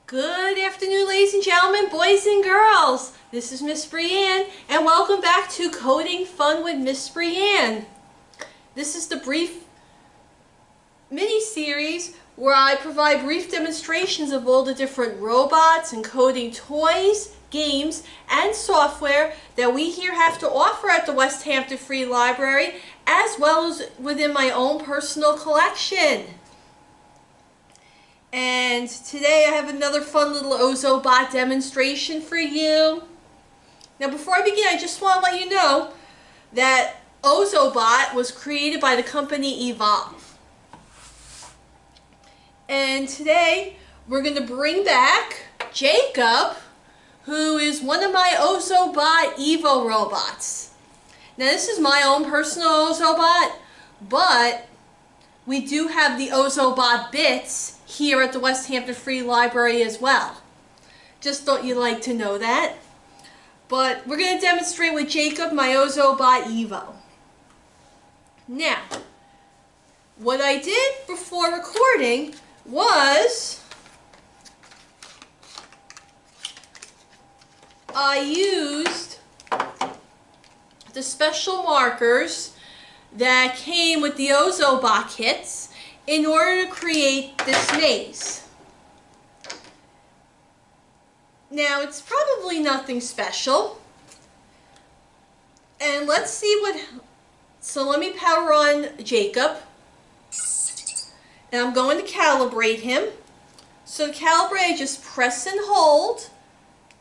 Good afternoon, ladies and gentlemen, boys and girls. This is Miss Brianne, and welcome back to Coding Fun with Miss Brianne. This is the brief mini-series where I provide brief demonstrations of all the different robots and coding toys, games, and software that we here have to offer at the Westhampton Free Library, as well as within my own personal collection. And today I have another fun little Ozobot demonstration for you. Now before I begin, I just want to let you know that Ozobot was created by the company Evollve. And today we're going to bring back Jacob, who is one of my Ozobot Evo robots. Now this is my own personal Ozobot, but we do have the Ozobot bits here at the Westhampton Free Library as well. Just thought you'd like to know that. But we're going to demonstrate with Jacob my Ozobot Evo. Now, what I did before recording was I used the special markers that came with the Ozobot kits in order to create this maze. Now it's probably nothing special, and let's see so let me power on Jacob, and I'm going to calibrate him. So to calibrate, I just press and hold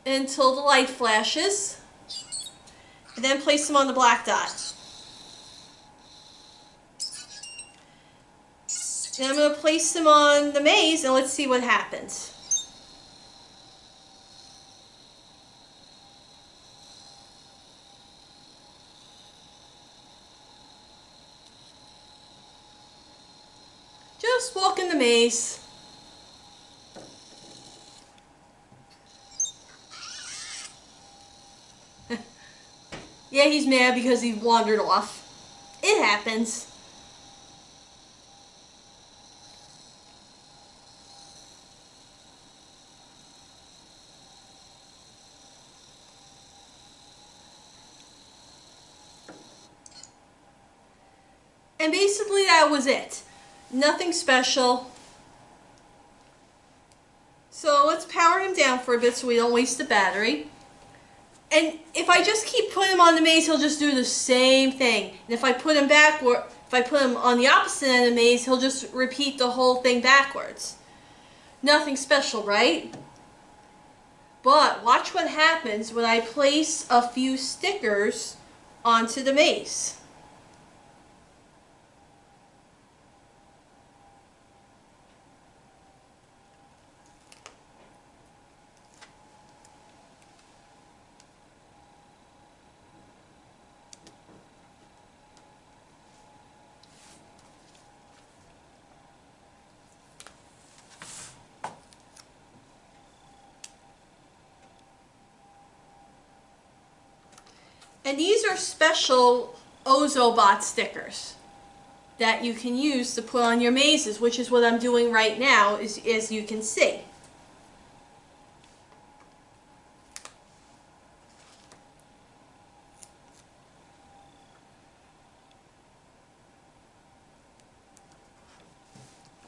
until the light flashes, and then place him on the black dot. And I'm going to place him on the maze, and let's see what happens. Just walk in the maze. Yeah, he's mad because he wandered off. It happens. And basically that was it. Nothing special. So let's power him down for a bit so we don't waste the battery. And if I just keep putting him on the maze, he'll just do the same thing. And if I put him if I put him on the opposite end of the maze, he'll just repeat the whole thing backwards. Nothing special, right? But watch what happens when I place a few stickers onto the maze. And these are special Ozobot stickers that you can use to put on your mazes, which is what I'm doing right now, as you can see.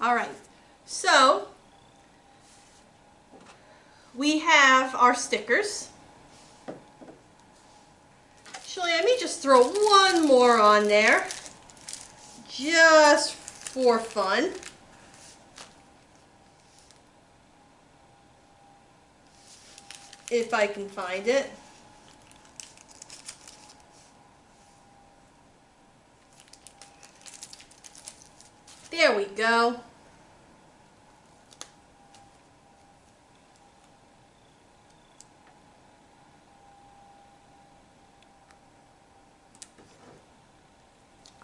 Alright, so we have our stickers. Actually, let me just throw one more on there, just for fun. If I can find it. There we go.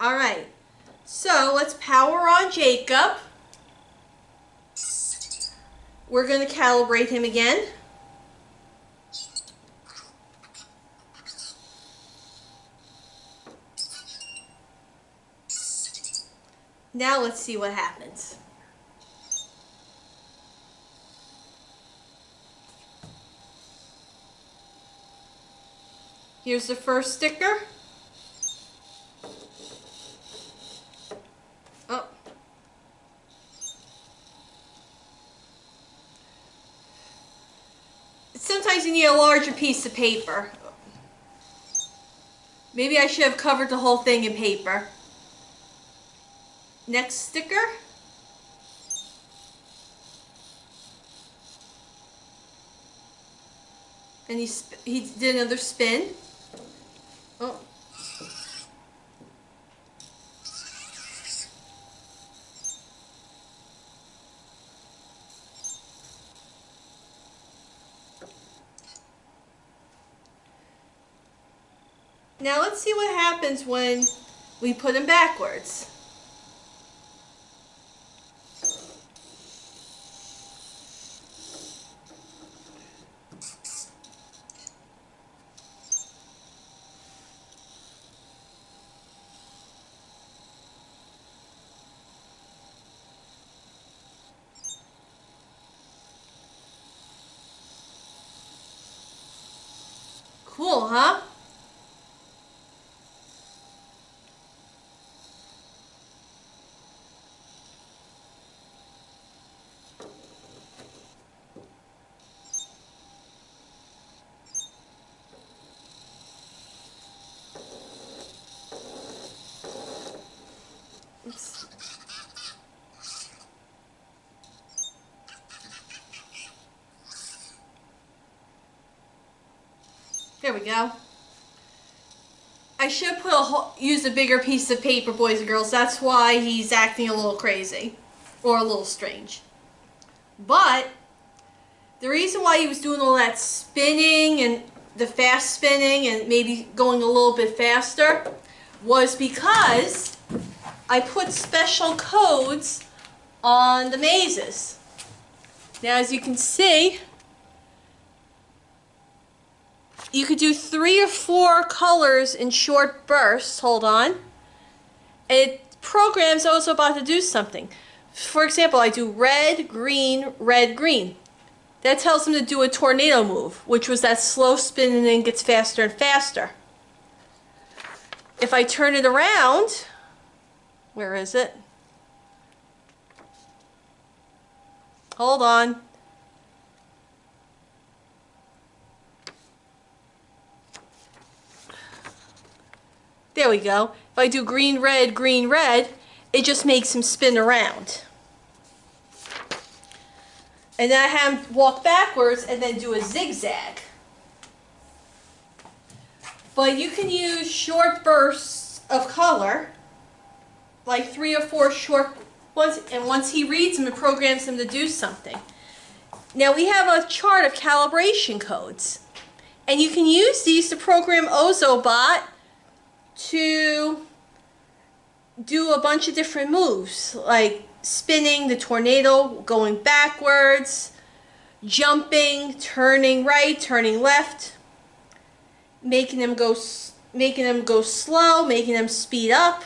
Alright, so let's power on Jacob. We're going to calibrate him again. Now let's see what happens. Here's the first sticker. Oh. Sometimes you need a larger piece of paper. Maybe I should have covered the whole thing in paper. Next sticker. And he did another spin. Oh. Now let's see what happens when we put them backwards. Cool, huh? Oops. There we go. I should use a bigger piece of paper, boys and girls. That's why he's acting a little crazy or a little strange. But the reason why he was doing all that spinning and the fast spinning and maybe going a little bit faster was because I put special codes on the mazes. Now, as you can see, you could do 3 or 4 colors in short bursts. Hold on. And it programs Ozobot to do something. For example, I do red, green, red, green. That tells him to do a tornado move, which was that slow spin and then gets faster and faster. If I turn it around, where is it? Hold on. There we go. If I do green, red, it just makes him spin around. And then I have him walk backwards and then do a zigzag. But you can use short bursts of color, like 3 or 4 short ones, and once he reads them, it programs him to do something. Now we have a chart of calibration codes, and you can use these to program Ozobot to do a bunch of different moves, like spinning, the tornado, going backwards, jumping, turning right, turning left, making them go slow, making them speed up.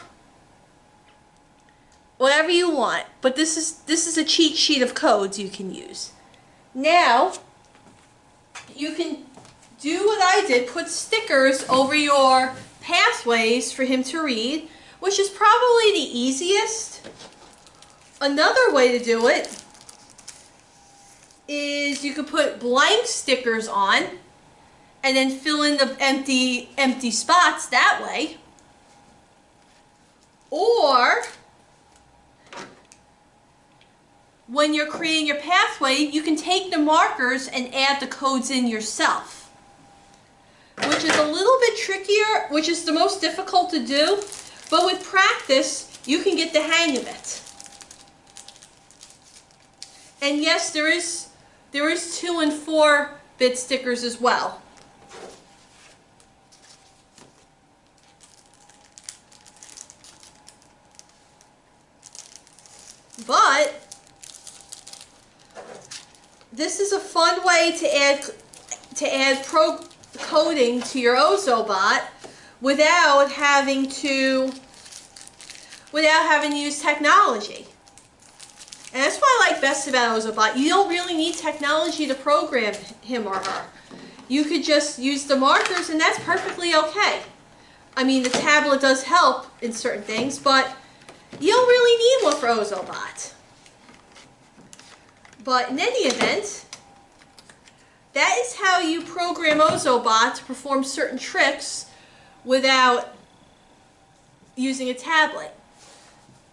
Whatever you want, but this is a cheat sheet of codes you can use. Now you can do what I did, put stickers over your pathways for him to read, which is probably the easiest. Another way to do it is you could put blank stickers on and then fill in the empty spots that way. Or when you're creating your pathway, you can take the markers and add the codes in yourself, which is a little bit trickier, which is the most difficult to do, but with practice, you can get the hang of it. And yes, there is 2 and 4-bit stickers as well. But this is a fun way to add coding to your Ozobot without having to use technology. And that's what I like best about Ozobot. You don't really need technology to program him or her. you could just use the markers and that's perfectly okay. I mean, the tablet does help in certain things, but you don't really need one for Ozobot. But in any event, that is how you program Ozobot to perform certain tricks without using a tablet.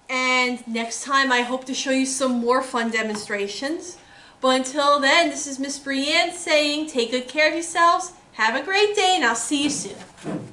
And next time I hope to show you some more fun demonstrations. But until then, this is Miss Brianne saying take good care of yourselves, have a great day, and I'll see you soon.